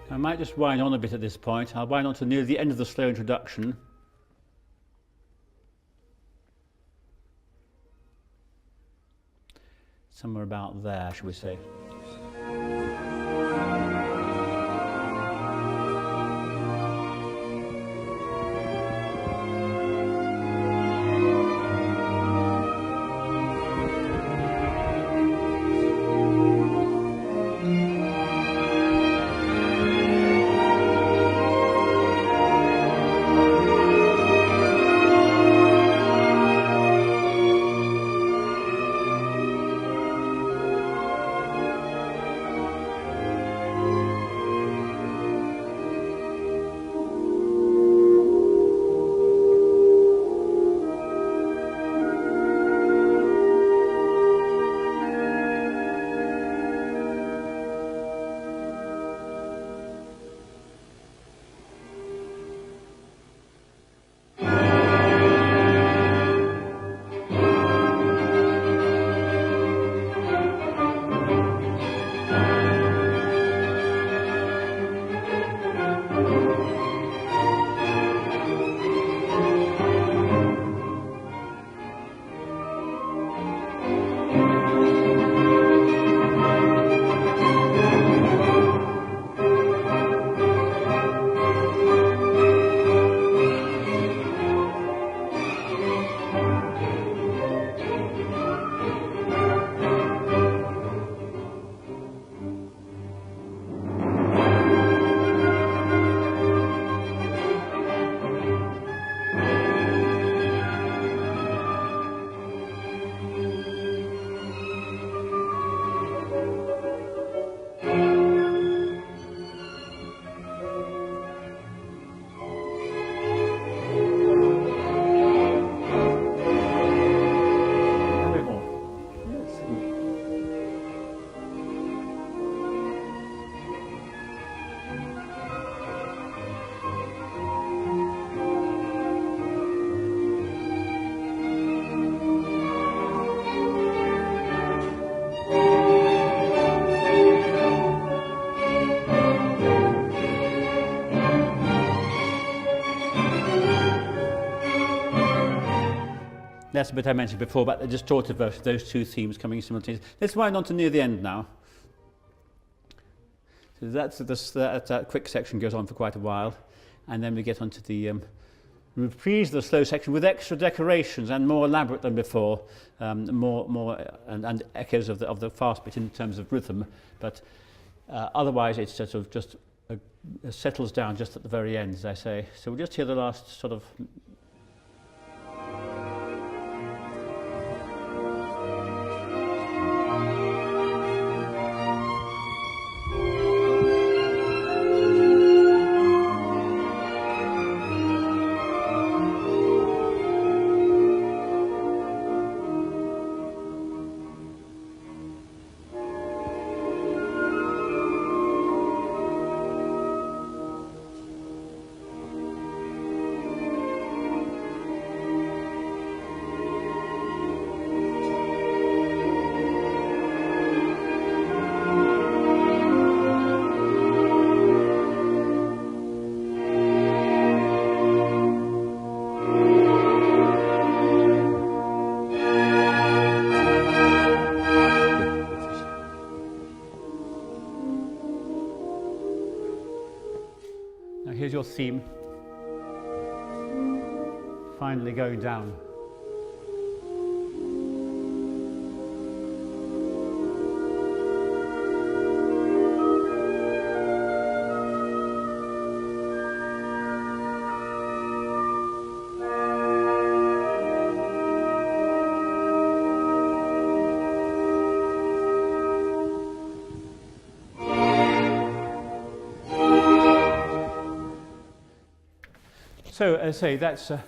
Speaker 2: I might just wind on a bit at this point. I'll wind on to near the end of the slow introduction. Somewhere about there, shall we say. That's a bit I mentioned before about the distorted version, those two themes coming simultaneously. Let's wind on to near the end now. So that quick section goes on for quite a while, and then we get onto the reprise of the slow section with extra decorations and more elaborate than before, and echoes of the fast bit in terms of rhythm, but otherwise it's sort of just settles down just at the very end, as I say. So we'll just hear the last sort of here's your theme. Finally going down. So, as I say, that's an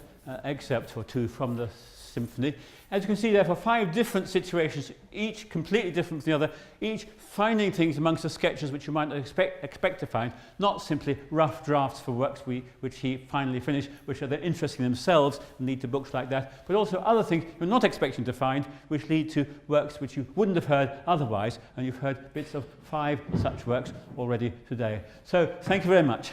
Speaker 2: excerpt or two from the symphony. As you can see, there are 5 different situations, each completely different from the other, each finding things amongst the sketches which you might not expect to find, not simply rough drafts for works which he finally finished, which are then interesting themselves and lead to books like that, but also other things you're not expecting to find, which lead to works which you wouldn't have heard otherwise, and you've heard bits of 5 such works already today. So, thank you very much.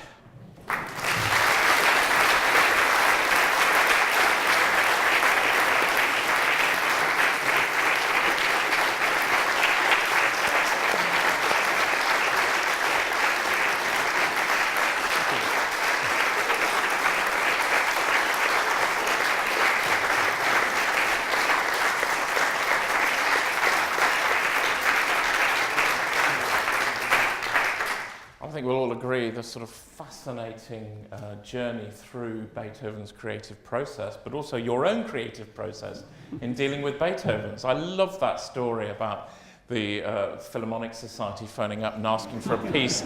Speaker 1: I think we'll all agree the sort of fascinating journey through Beethoven's creative process, but also your own creative process in dealing with Beethoven's. I love that story about the Philharmonic Society phoning up and asking for a piece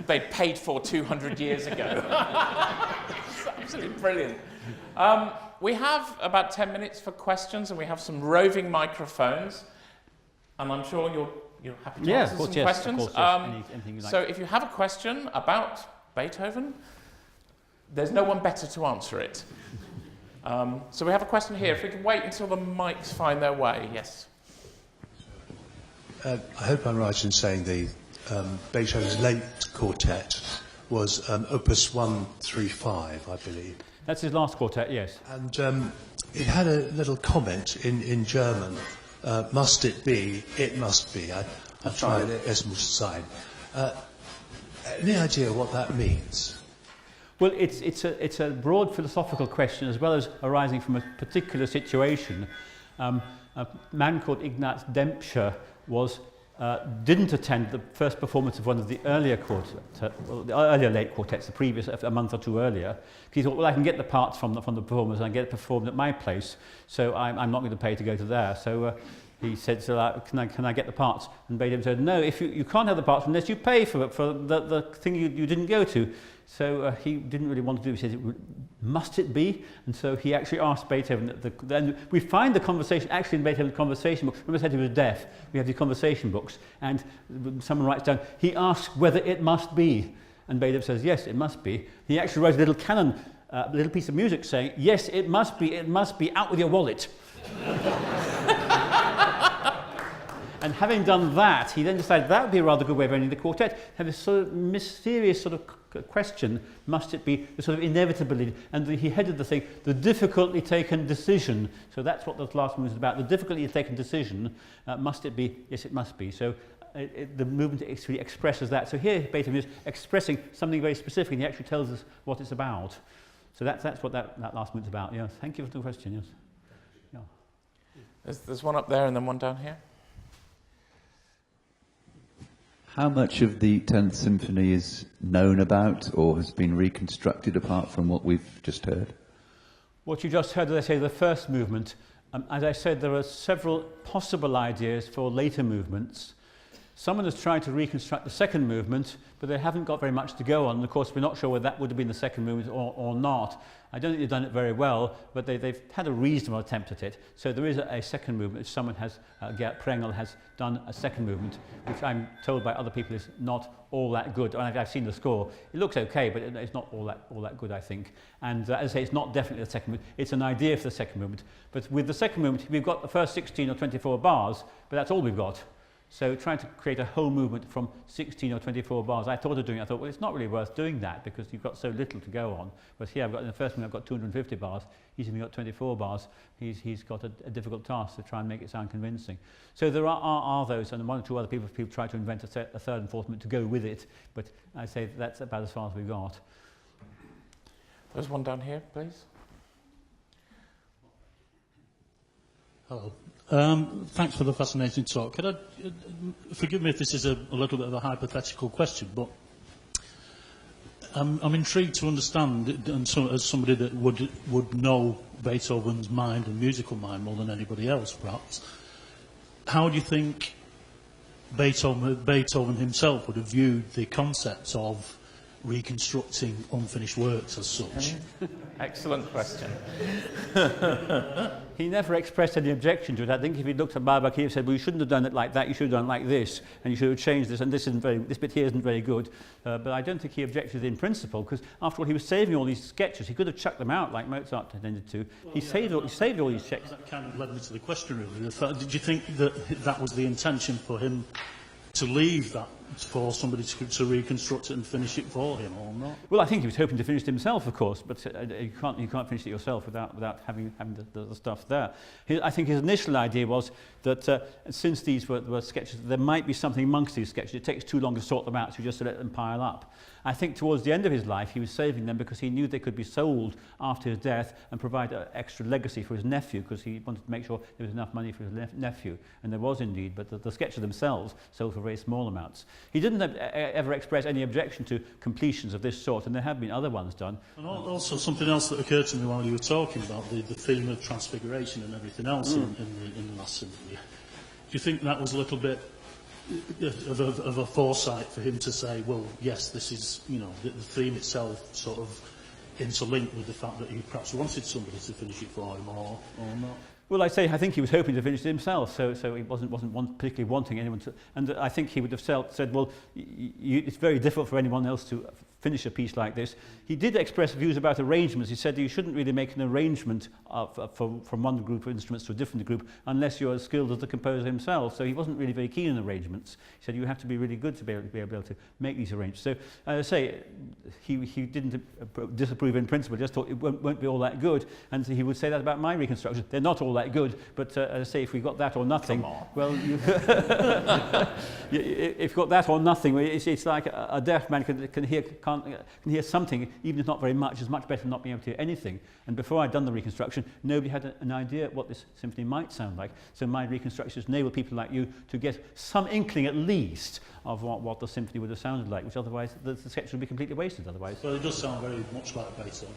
Speaker 1: they'd paid for 200 years ago. It's absolutely brilliant. We have about 10 minutes for questions, and we have some roving microphones, and I'm sure you're happy to answer some questions.
Speaker 2: Of course, yes. Anything you like.
Speaker 1: So if you have a question about Beethoven, there's no one better to answer it. So we have a question here. If we can wait until the mics find their way. Yes.
Speaker 3: I hope I'm right in saying the Beethoven's late quartet was Opus 135, I believe.
Speaker 2: That's his last quartet, yes.
Speaker 3: And it had a little comment in German. Must it be? It must be. I tried it. Es muss sein. Any idea what that means?
Speaker 2: Well, it's a broad philosophical question as well as arising from a particular situation. A man called Ignaz Dempscher didn't attend the first performance of one of the earlier earlier late quartets, the previous, a month or two earlier. He thought, well, I can get the parts from the performers and I get it performed at my place, so I'm not going to pay to go to there. So he said, so, can I get the parts? And Beethoven said, no, if you can't have the parts unless you pay for the thing you didn't go to. So he didn't really want to do it. He said, must it be? And so he actually asked Beethoven. Then we find the conversation actually in Beethoven's conversation book. Remember I said he was deaf? We have the conversation books. And someone writes down, he asks whether it must be. And Beethoven says, yes, it must be. He actually wrote a little canon, a little piece of music saying, yes, it must be, out with your wallet. And having done that, he then decided that would be a rather good way of ending the quartet. Have this sort of mysterious sort of question, must it be, the sort of inevitability. And he headed the thing, the difficultly taken decision. So that's what the last movement is about, the difficulty taken decision. Must it be? Yes, it must be. So the movement actually expresses that. So here Beethoven is expressing something very specific, and he actually tells us what it's about. So that's what that last movement's about. Yeah, thank you for the question. Yes. Yeah.
Speaker 1: There's one up there and then one down here.
Speaker 4: How much of the 10th Symphony is known about or has been reconstructed apart from what we've just heard?
Speaker 2: What you just heard, as I say, the first movement. As I said, there are several possible ideas for later movements. Someone has tried to reconstruct the second movement, but they haven't got very much to go on. And of course, we're not sure whether that would have been the second movement or not. I don't think they've done it very well, but they've had a reasonable attempt at it. So there is a second movement. Someone has, Gert Prengel has done a second movement, which I'm told by other people is not all that good. I've seen the score. It looks okay, but it's not all that good, I think. And as I say, it's not definitely the second movement. It's an idea for the second movement. But with the second movement, we've got the first 16 or 24 bars, but that's all we've got. So trying to create a whole movement from 16 or 24 bars, I thought of doing it. I thought, well, it's not really worth doing that because you've got so little to go on. But here, in the first one, I've got 250 bars. He's only got 24 bars. He's got a difficult task to try and make it sound convincing. So there are those, and one or two other people try to invent a third and fourth movement to go with it. But I say that's about as far as we've got.
Speaker 1: There's one down here, please.
Speaker 5: Hello. Thanks for the fascinating talk. Could forgive me if this is a little bit of a hypothetical question, but I'm intrigued to understand, and so, as somebody that would know Beethoven's mind and musical mind more than anybody else, perhaps, how do you think Beethoven himself would have viewed the concept of reconstructing unfinished works as such?
Speaker 1: Excellent question.
Speaker 2: He never expressed any objection to it. I think if he looked at Barbach, he would have said, well, you shouldn't have done it like that, you should have done it like this, and you should have changed this, and this bit here isn't very good. But I don't think he objected in principle, because after all, he was saving all these sketches. He could have chucked them out like Mozart intended to.
Speaker 5: Well,
Speaker 2: he saved all these sketches.
Speaker 5: That kind of led me to the question, really. Did you think that was the intention for him to leave that for somebody to reconstruct it and finish it for him, or not?
Speaker 2: Well, I think he was hoping to finish it himself, of course, but you can't finish it yourself without having the stuff there. I think his initial idea was that since these were sketches, there might be something amongst these sketches. It takes too long to sort them out, so just to let them pile up. I think towards the end of his life, he was saving them because he knew they could be sold after his death and provide an extra legacy for his nephew, because he wanted to make sure there was enough money for his nephew, and there was indeed, but the sketches themselves sold for very small amounts. He didn't ever express any objection to completions of this sort, and there have been other ones done.
Speaker 5: And also something else that occurred to me while you were talking about the theme of transfiguration and everything else in the last symphony. Do you think that was a little bit of a foresight for him to say, well, yes, this is, you know, the theme itself sort of interlinked with the fact that he perhaps wanted somebody to finish it for him, or not?
Speaker 2: Well, I think he was hoping to finish it himself, so he wasn't particularly wanting anyone to. And I think he would have said, well, it's very difficult for anyone else to finish a piece like this. He did express views about arrangements. He said you shouldn't really make an arrangement from one group of instruments to a different group unless you're as skilled as the composer himself. So he wasn't really very keen on arrangements. He said you have to be really good to be able to make these arrangements. So as I say, he didn't disapprove in principle, just thought it won't be all that good. And he would say that about my reconstruction. They're not all that good, but as I say, if we got that or nothing, well, if you've got that or nothing, it's like a deaf man can hear something, even if not very much. It's much better than not being able to hear anything. And before I'd done the reconstruction, nobody had an idea what this symphony might sound like. So my reconstructions enabled people like you to get some inkling, at least, of what the symphony would have sounded like, which otherwise the sketch would be completely wasted otherwise.
Speaker 5: Well, it does sound very much like Beethoven.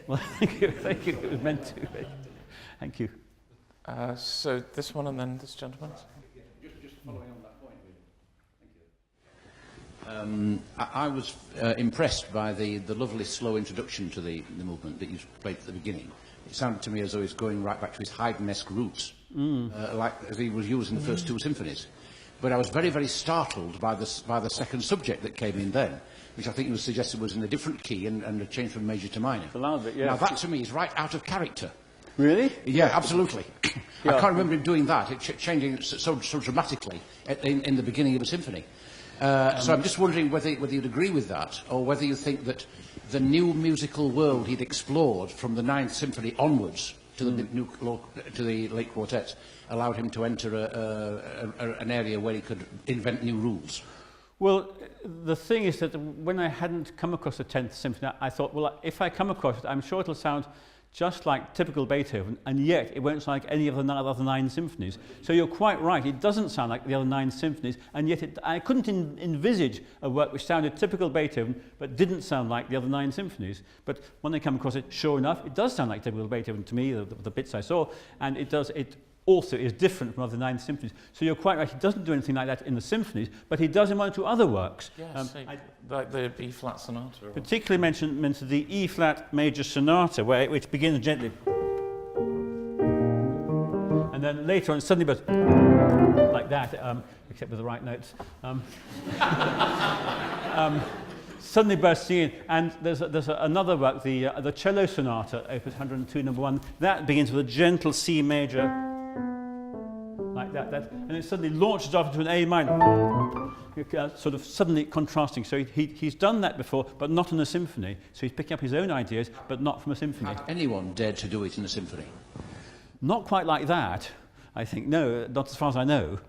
Speaker 2: Well, thank you. It was meant to. Thank you.
Speaker 1: So this one and then this gentleman.
Speaker 4: Just following on that point, really. Thank you. I was impressed by the lovely slow introduction to the movement that you played at the beginning. It sounded to me as though he's going right back to his Haydn-esque roots, like as he was using the first two symphonies. But I was very, very startled by the second subject that came in then, which I think you suggested was in a different key and a change from major to minor.
Speaker 2: The loud bit, yeah.
Speaker 4: Now that to me is right out of character.
Speaker 2: Really?
Speaker 4: Yeah, absolutely.
Speaker 2: Yeah.
Speaker 4: I can't remember him doing that, changing so dramatically in the beginning of a symphony. So I'm just wondering whether you'd agree with that, or whether you think that the new musical world he'd explored from the Ninth Symphony onwards to the late quartets allowed him to enter an area where he could invent new rules.
Speaker 2: Well, the thing is that when I hadn't come across the 10th Symphony, I thought, well, if I come across it, I'm sure it'll sound just like typical Beethoven, and yet it won't sound like any of the other 9 symphonies. So you're quite right, it doesn't sound like the other 9 symphonies, and yet I couldn't envisage a work which sounded typical Beethoven, but didn't sound like the other 9 symphonies. But when I come across it, sure enough, it does sound like typical Beethoven to me, the bits I saw, and it also is different from other 9 symphonies. So you're quite right, he doesn't do anything like that in the symphonies, but he does in 1 or 2 other works.
Speaker 1: Yes, like the B-flat sonata.
Speaker 2: Particularly mentioned the E-flat major sonata, which begins gently. And then later on, it suddenly goes like that, except with the right notes. Suddenly bursting in, and there's another work, the cello sonata, opus 102, number 1, that begins with a gentle C major, like that, and it suddenly launches off into an A minor, sort of suddenly contrasting. So he's done that before, but not in a symphony. So he's picking up his own ideas, but not from a symphony.
Speaker 4: Had anyone dared to do it in a symphony?
Speaker 2: Not quite like that, I think. No, not as far as I know.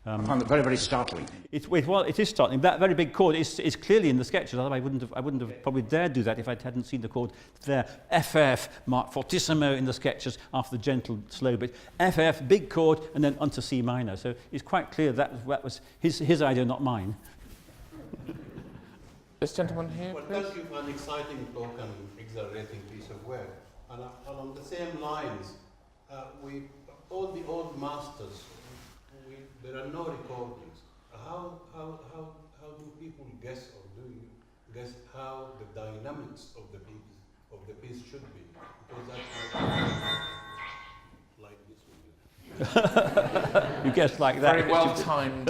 Speaker 4: I find that very, very startling.
Speaker 2: Well, it is startling. That very big chord is clearly in the sketches. Otherwise, I wouldn't have probably dared do that if I hadn't seen the chord there. FF, marked fortissimo in the sketches after the gentle, slow bit. FF, big chord, and then onto C minor. So it's quite clear that was his idea, not mine.
Speaker 1: This gentleman here,
Speaker 6: Well,
Speaker 1: please.
Speaker 6: thank you for an exciting talk and exhilarating piece of work. And along the same lines, all the old masters, there are no recordings. How do people guess, or do you guess how the dynamics of the piece should be? Because that's like this one.
Speaker 2: You guessed like that.
Speaker 1: Very well timed.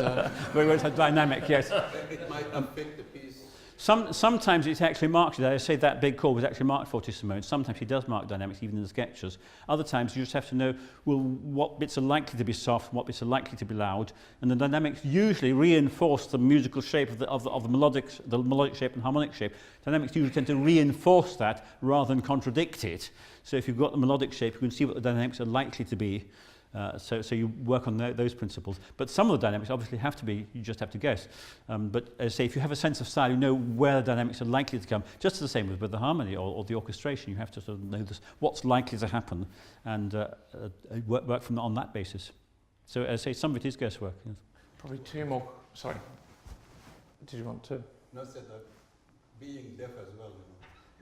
Speaker 2: Very well dynamic, yes.
Speaker 6: It might affect the piece.
Speaker 2: Sometimes it's actually marked. I say that big chord was actually marked fortissimo, and sometimes he does mark dynamics even in the sketches. Other times you just have to know, well, what bits are likely to be soft, what bits are likely to be loud, and the dynamics usually reinforce the musical shape of the melodic shape and harmonic shape. Dynamics usually tend to reinforce that rather than contradict it. So if you've got the melodic shape, you can see what the dynamics are likely to be. So you work on those principles. But some of the dynamics obviously have to be, you just have to guess. But as I say, if you have a sense of style, you know where the dynamics are likely to come. Just the same with the harmony or the orchestration. You have to sort of know what's likely to happen and work from on that basis. So as I say, some of it is guesswork. Yes.
Speaker 1: Probably two more. Sorry. Did you want to?
Speaker 6: No, said that being deaf as well.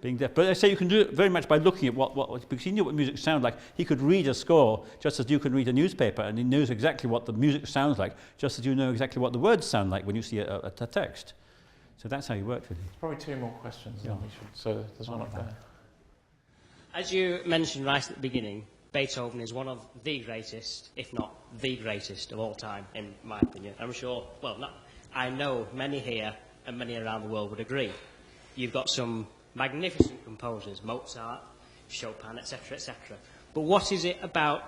Speaker 2: Being deaf. But I say you can do it very much by looking at what because he knew what music sounded like. He could read a score just as you can read a newspaper, and he knows exactly what the music sounds like, just as you know exactly what the words sound like when you see a text. So that's how he worked with it.
Speaker 1: Probably two more questions.
Speaker 2: Yeah.
Speaker 1: Then we should. So there's one up there.
Speaker 7: As you mentioned right at the beginning, Beethoven is one of the greatest, if not the greatest of all time, in my opinion. I'm sure, I know many here and many around the world would agree. You've got some magnificent composers, Mozart, Chopin, etc., etc. But what is it about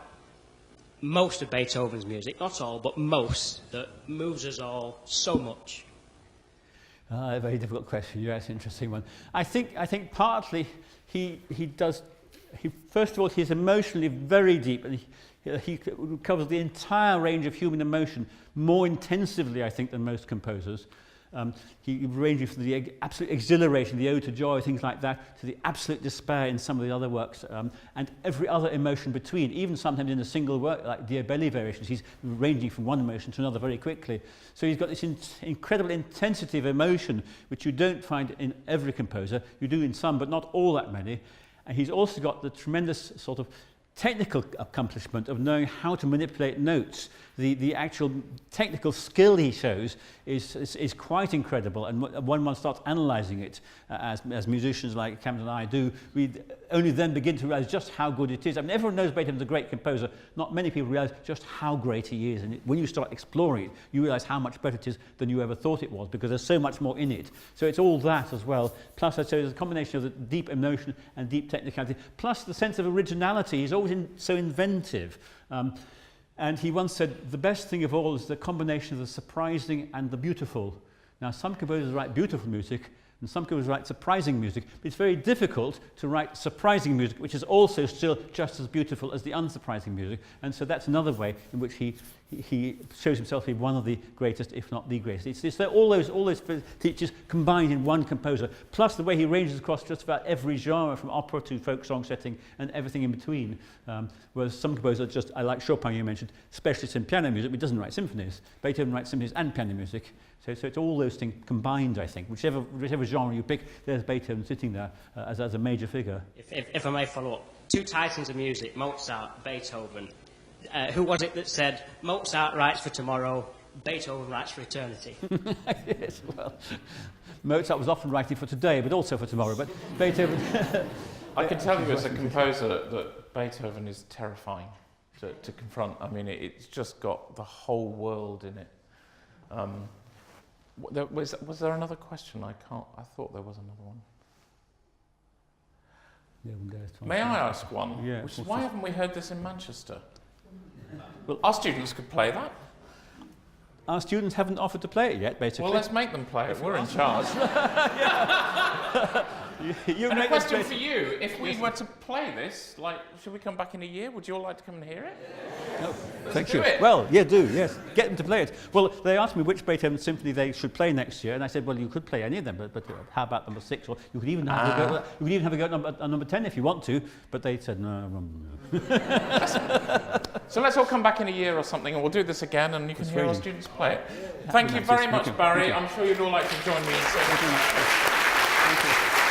Speaker 7: most of Beethoven's music, not all, but most, that moves us all so much?
Speaker 2: A very difficult question. Yeah, it's an interesting one. I think partly he first of all, he's emotionally very deep, and he covers the entire range of human emotion more intensively, I think, than most composers. He ranging from the absolute exhilaration, the ode to joy, things like that, to the absolute despair in some of the other works, and every other emotion between, even sometimes in a single work, like Diabelli variations, he's ranging from one emotion to another very quickly. So he's got this incredible intensity of emotion, which you don't find in every composer. You do in some, but not all that many. And he's also got the tremendous sort of technical accomplishment of knowing how to manipulate notes. The actual technical skill he shows is quite incredible, and when one starts analysing it, as musicians like Camden and I do, we only then begin to realise just how good it is. I mean, everyone knows Beethoven's a great composer. Not many people realise just how great he is, and when you start exploring it, you realise how much better it is than you ever thought it was, because there's so much more in it. So it's all that as well. Plus, I'd say there's a combination of the deep emotion and deep technicality, plus the sense of originality. He's always so inventive. And he once said, the best thing of all is the combination of the surprising and the beautiful. Now, some composers write beautiful music, and some composers write surprising music, but it's very difficult to write surprising music, which is also still just as beautiful as the unsurprising music. And so that's another way in which he shows himself to be one of the greatest, if not the greatest. It's all those features combined in one composer, plus the way he ranges across just about every genre, from opera to folk song setting and everything in between. Whereas some composers, just I like Chopin, you mentioned, specialist in piano music, but he doesn't write symphonies. Beethoven writes symphonies and piano music. So it's all those things combined, I think. Whichever genre you pick, there's Beethoven sitting there as a major figure.
Speaker 7: If I may follow up, two titans of music, Mozart, Beethoven. Who was it that said, Mozart writes for tomorrow, Beethoven writes for eternity?
Speaker 2: Yes, well, Mozart was often writing for today, but also for tomorrow. But Beethoven...
Speaker 1: I can tell you as a composer that Beethoven is terrifying to confront. I mean, it's just got the whole world in it. Was there another question? I thought there was another one. May I ask one?
Speaker 2: Yeah.
Speaker 1: Why haven't we heard this in Manchester? Well, our students could play that.
Speaker 2: Our students haven't offered to play it yet, basically.
Speaker 1: Well, let's make them play it. We're in charge. And a question for you: if we were to play this, should we come back in a year? Would you all like to come and hear it?
Speaker 2: Thank
Speaker 1: do
Speaker 2: you.
Speaker 1: it.
Speaker 2: Well, yeah, do, yes. Get them to play it. Well, they asked me which Beethoven symphony they should play next year, and I said, well, you could play any of them, but how about number 6? Or you could even have a go, you could even have a go at number 10 if you want to, but they said, no.
Speaker 1: So let's all come back in a year or something, and we'll do this again, and you can hear our students play it. Thank you very much, Barry. I'm sure you'd all like to join me in saying
Speaker 2: Thank you.